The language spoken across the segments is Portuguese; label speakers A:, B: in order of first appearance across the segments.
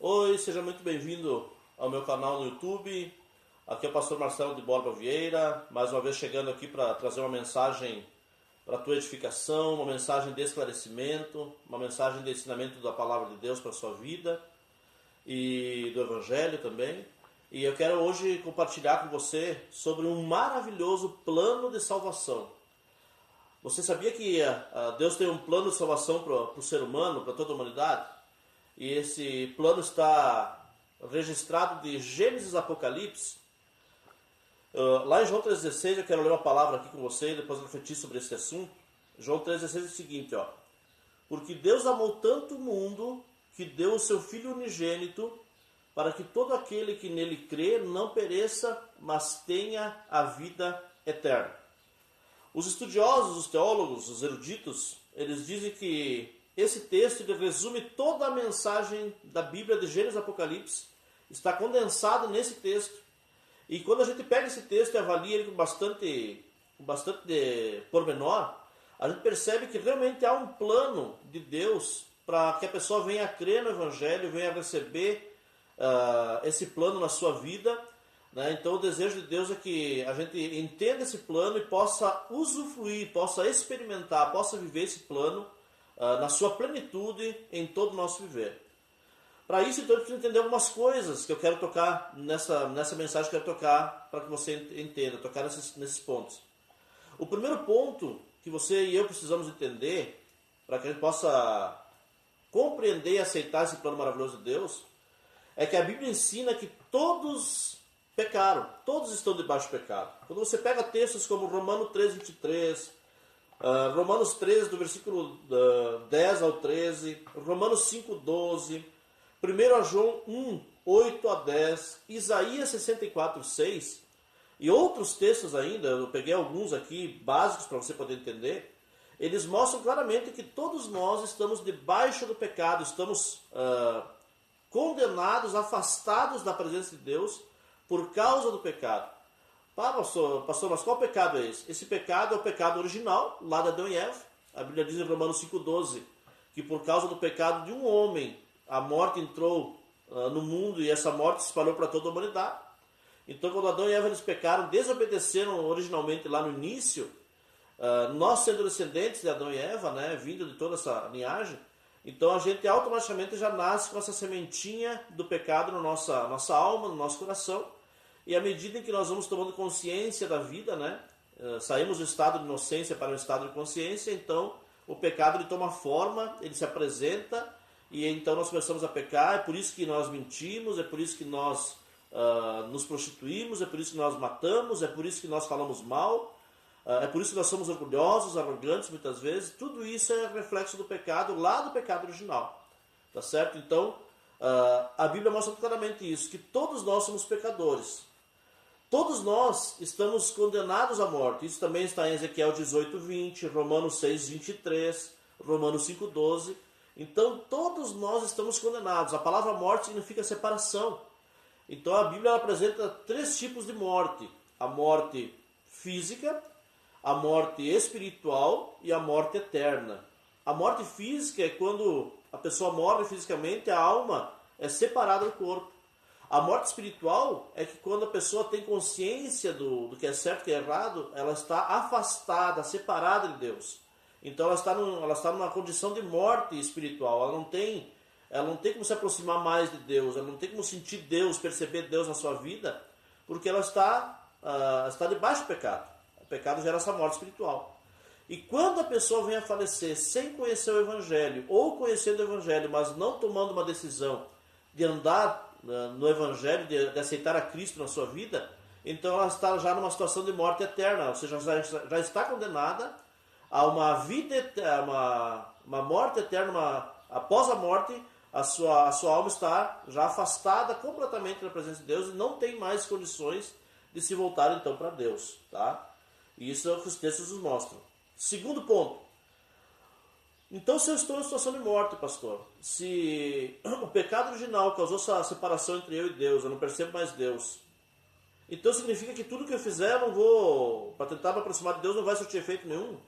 A: Oi, seja muito bem-vindo ao meu canal no YouTube. Aqui é o pastor Marcelo de Borba Vieira, mais uma vez chegando aqui para trazer uma mensagem para a tua edificação, uma mensagem de esclarecimento, uma mensagem de ensinamento da palavra de Deus para a sua vida e do Evangelho também. E eu quero hoje compartilhar com você sobre um maravilhoso plano de salvação. Você sabia que Deus tem um plano de salvação para o ser humano, para toda a humanidade? E esse plano está registrado de Gênesis a Apocalipse. Lá em João 3,16, eu quero ler uma palavra aqui com você e depois refletir sobre esse assunto. João 3,16 é o seguinte, ó. Porque Deus amou tanto o mundo que deu o seu Filho unigênito para que todo aquele que nele crê não pereça, mas tenha a vida eterna. Os estudiosos, os teólogos, os eruditos, eles dizem que esse texto ele resume toda a mensagem da Bíblia de Gênesis e Apocalipse, está condensado nesse texto. E quando a gente pega esse texto e avalia ele com bastante pormenor, a gente percebe que realmente há um plano de Deus para que a pessoa venha a crer no Evangelho, venha a receber esse plano na sua vida. Então o desejo de Deus é que a gente entenda esse plano e possa usufruir, possa experimentar, possa viver esse plano na sua plenitude em todo o nosso viver. Para isso, então, eu preciso entender algumas coisas que eu quero tocar nessa mensagem, que eu quero tocar para que você entenda, tocar nesses pontos. O primeiro ponto que você e eu precisamos entender, para que a gente possa compreender e aceitar esse plano maravilhoso de Deus, é que a Bíblia ensina que todos pecaram, todos estão debaixo do pecado. Quando você pega textos como Romanos 3:23, Romanos 13, do versículo 10 ao 13, Romanos 5:12, 1 João 1:8-10, Isaías 64:6 e outros textos ainda, eu peguei alguns aqui básicos para você poder entender, eles mostram claramente que todos nós estamos debaixo do pecado, estamos condenados, afastados da presença de Deus por causa do pecado. Pastor, mas qual pecado é esse? Esse pecado é o pecado original, lá de Adão e Eva. A Bíblia diz em Romanos 5:12 que por causa do pecado de um homem, a morte entrou no mundo e essa morte se espalhou para toda a humanidade. Então, quando Adão e Eva eles pecaram, desobedeceram originalmente lá no início, nós sendo descendentes de Adão e Eva, vindo de toda essa linhagem, então a gente automaticamente já nasce com essa sementinha do pecado na nossa alma, no nosso coração. E à medida em que nós vamos tomando consciência da vida, saímos do estado de inocência para o estado de consciência, então o pecado ele toma forma, ele se apresenta, e então nós começamos a pecar. É por isso que nós mentimos, é por isso que nós nos prostituímos, é por isso que nós matamos, é por isso que nós falamos mal, é por isso que nós somos orgulhosos, arrogantes muitas vezes. Tudo isso é reflexo do pecado, lá do pecado original. Tá certo? Então, a Bíblia mostra claramente isso, que todos nós somos pecadores. Todos nós estamos condenados à morte. Isso também está em Ezequiel 18:20, Romanos 6:23, Romanos 5:12. Então, todos nós estamos condenados. A palavra morte significa separação. Então, a Bíblia apresenta 3 tipos de morte. A morte física, a morte espiritual e a morte eterna. A morte física é quando a pessoa morre fisicamente, a alma é separada do corpo. A morte espiritual é que quando a pessoa tem consciência do que é certo e que é errado, ela está afastada, separada de Deus. Então ela está numa condição de morte espiritual. Ela não tem como se aproximar mais de Deus, ela não tem como sentir Deus, perceber Deus na sua vida, porque ela está debaixo do pecado. O pecado gera essa morte espiritual. E quando a pessoa vem a falecer sem conhecer o Evangelho, ou conhecendo o Evangelho, mas não tomando uma decisão de andar no Evangelho, de aceitar a Cristo na sua vida, então ela está já numa situação de morte eterna, ou seja, já está condenada a uma vida, uma morte eterna, após a morte, a sua alma está já afastada completamente da presença de Deus e não tem mais condições de se voltar então para Deus. Tá? E isso é o que os textos nos mostram. Segundo ponto. Então, se eu estou em situação de morte, pastor, se o pecado original causou essa separação entre eu e Deus, eu não percebo mais Deus, então significa que tudo que eu fizer, para tentar me aproximar de Deus, não vai surtir efeito nenhum?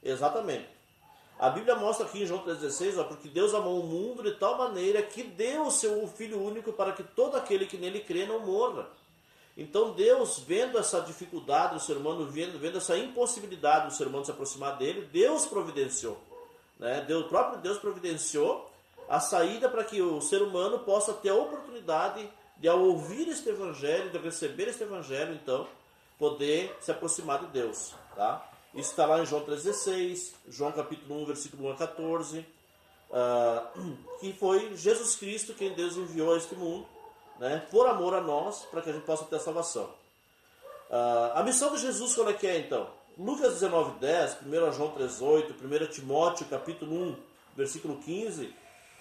A: Exatamente. A Bíblia mostra aqui em João 3,16, porque Deus amou o mundo de tal maneira que deu o seu Filho único para que todo aquele que nele crê não morra. Então Deus, vendo essa dificuldade do ser humano, vendo essa impossibilidade do ser humano se aproximar dele, Deus providenciou. Né? O próprio Deus providenciou a saída para que o ser humano possa ter a oportunidade de, ao ouvir este evangelho, de receber este evangelho, então, poder se aproximar de Deus. Tá? Isso está lá em João 3,16, João capítulo 1, versículo 1 a 14, que foi Jesus Cristo quem Deus enviou a este mundo, né, por amor a nós, para que a gente possa ter a salvação. A missão de Jesus qual é que é então? Lucas 19:10, 1 João 3:8, 1 Timóteo capítulo 1, versículo 15,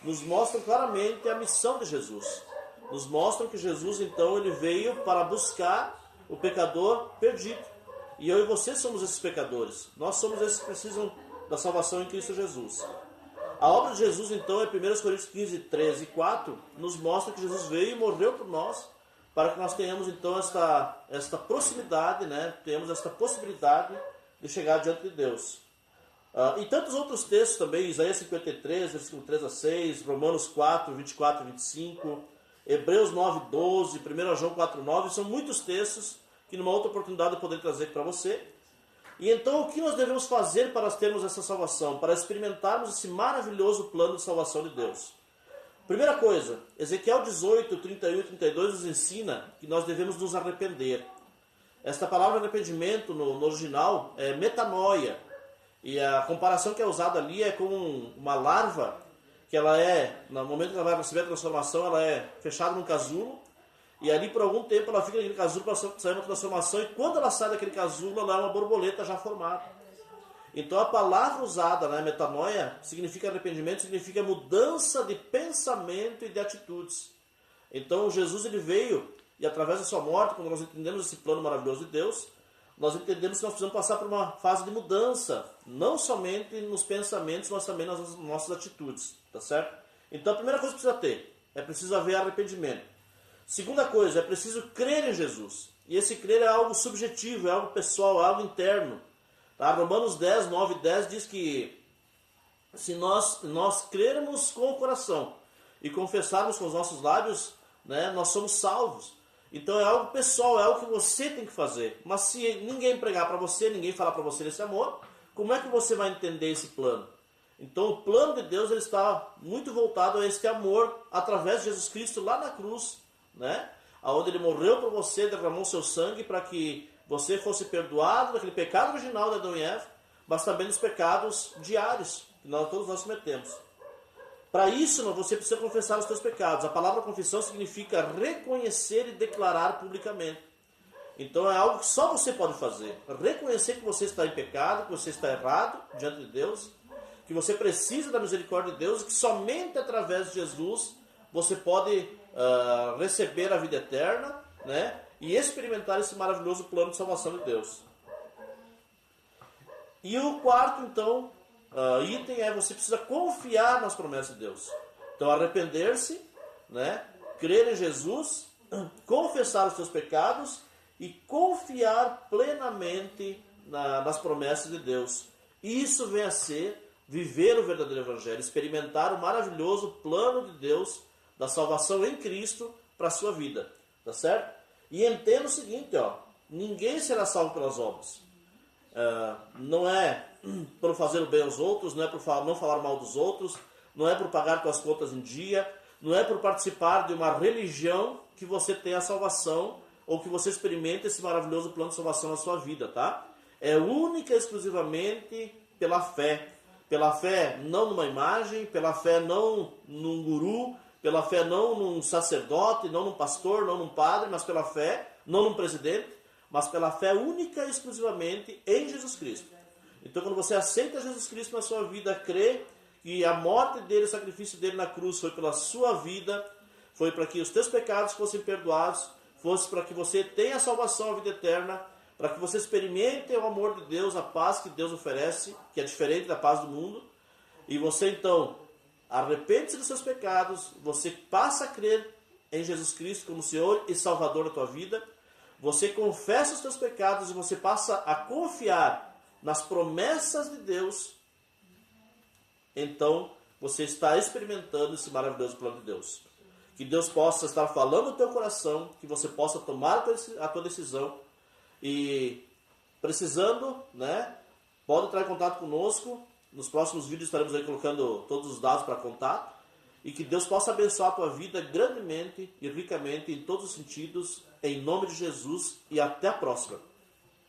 A: nos mostram claramente a missão de Jesus. Nos mostram que Jesus então ele veio para buscar o pecador perdido. E eu e você somos esses pecadores. Nós somos esses que precisam da salvação em Cristo Jesus. A obra de Jesus, então, é 1 Coríntios 15, 13 e 4, nos mostra que Jesus veio e morreu por nós, para que nós tenhamos, então, esta proximidade, né? Tenhamos esta possibilidade de chegar diante de Deus. E tantos outros textos também, Isaías 53, versículo 3 a 6, Romanos 4, 24 e 25, Hebreus 9, 12, 1 João 4, 9, são muitos textos que numa outra oportunidade eu poderei trazer para você. E então o que nós devemos fazer para termos essa salvação? Para experimentarmos esse maravilhoso plano de salvação de Deus. Primeira coisa, Ezequiel 18, 31 e 32 nos ensina que nós devemos nos arrepender. Esta palavra arrependimento no original é metanoia. E a comparação que é usada ali é com uma larva, que ela é, no momento que ela vai receber a transformação, ela é fechada num casulo. E ali por algum tempo ela fica naquele casulo para sair uma transformação. E quando ela sai daquele casulo, ela é uma borboleta já formada. Então a palavra usada, né, metanoia, significa arrependimento, significa mudança de pensamento e de atitudes. Então Jesus ele veio, e através da sua morte, quando nós entendemos esse plano maravilhoso de Deus, nós entendemos que nós precisamos passar por uma fase de mudança. Não somente nos pensamentos, mas também nas nossas atitudes. Tá certo? Então a primeira coisa que precisa ter, é preciso haver arrependimento. Segunda coisa, é preciso crer em Jesus. E esse crer é algo subjetivo, é algo pessoal, é algo interno. Tá? Romanos 10, 9 e 10 diz que se nós crermos com o coração e confessarmos com os nossos lábios, né, nós somos salvos. Então é algo pessoal, é algo que você tem que fazer. Mas se ninguém pregar para você, ninguém falar para você desse amor, como é que você vai entender esse plano? Então o plano de Deus ele está muito voltado a este amor através de Jesus Cristo lá na cruz, né? Onde ele morreu por você, derramou seu sangue para que você fosse perdoado daquele pecado original de Adão e Eva, mas também dos pecados diários que todos nós cometemos. Para isso, você precisa confessar os seus pecados. A palavra confissão significa reconhecer e declarar publicamente. Então é algo que só você pode fazer. Reconhecer que você está em pecado, que você está errado diante de Deus, que você precisa da misericórdia de Deus e que somente através de Jesus você pode receber a vida eterna, né? E experimentar esse maravilhoso plano de salvação de Deus. E o quarto, então, item é você precisa confiar nas promessas de Deus. Então, arrepender-se, né? Crer em Jesus, confessar os seus pecados e confiar plenamente nas promessas de Deus. Isso vem a ser viver o verdadeiro evangelho, experimentar o maravilhoso plano de Deus da salvação em Cristo para a sua vida. Tá certo? E entenda o seguinte, ninguém será salvo pelas obras. Não é por fazer o bem aos outros, não é por não falar mal dos outros, não é por pagar suas contas em dia, não é por participar de uma religião que você tenha a salvação ou que você experimente esse maravilhoso plano de salvação na sua vida, tá? É única e exclusivamente pela fé. Pela fé não numa imagem, pela fé não num guru, pela fé não num sacerdote, não num pastor, não num padre, mas pela fé, não num presidente, mas pela fé única e exclusivamente em Jesus Cristo. Então quando você aceita Jesus Cristo na sua vida, crê que a morte dele, o sacrifício dele na cruz foi pela sua vida, foi para que os teus pecados fossem perdoados, fosse para que você tenha a salvação, a vida eterna, para que você experimente o amor de Deus, a paz que Deus oferece, que é diferente da paz do mundo, e você então arrepende-se dos seus pecados, você passa a crer em Jesus Cristo como Senhor e Salvador da tua vida, você confessa os teus pecados e você passa a confiar nas promessas de Deus, então você está experimentando esse maravilhoso plano de Deus. Que Deus possa estar falando no teu coração, que você possa tomar a tua decisão e precisando, né, pode entrar em contato conosco. Nos próximos vídeos estaremos aí colocando todos os dados para contato. E que Deus possa abençoar a tua vida grandemente e ricamente em todos os sentidos, em nome de Jesus, e até a próxima.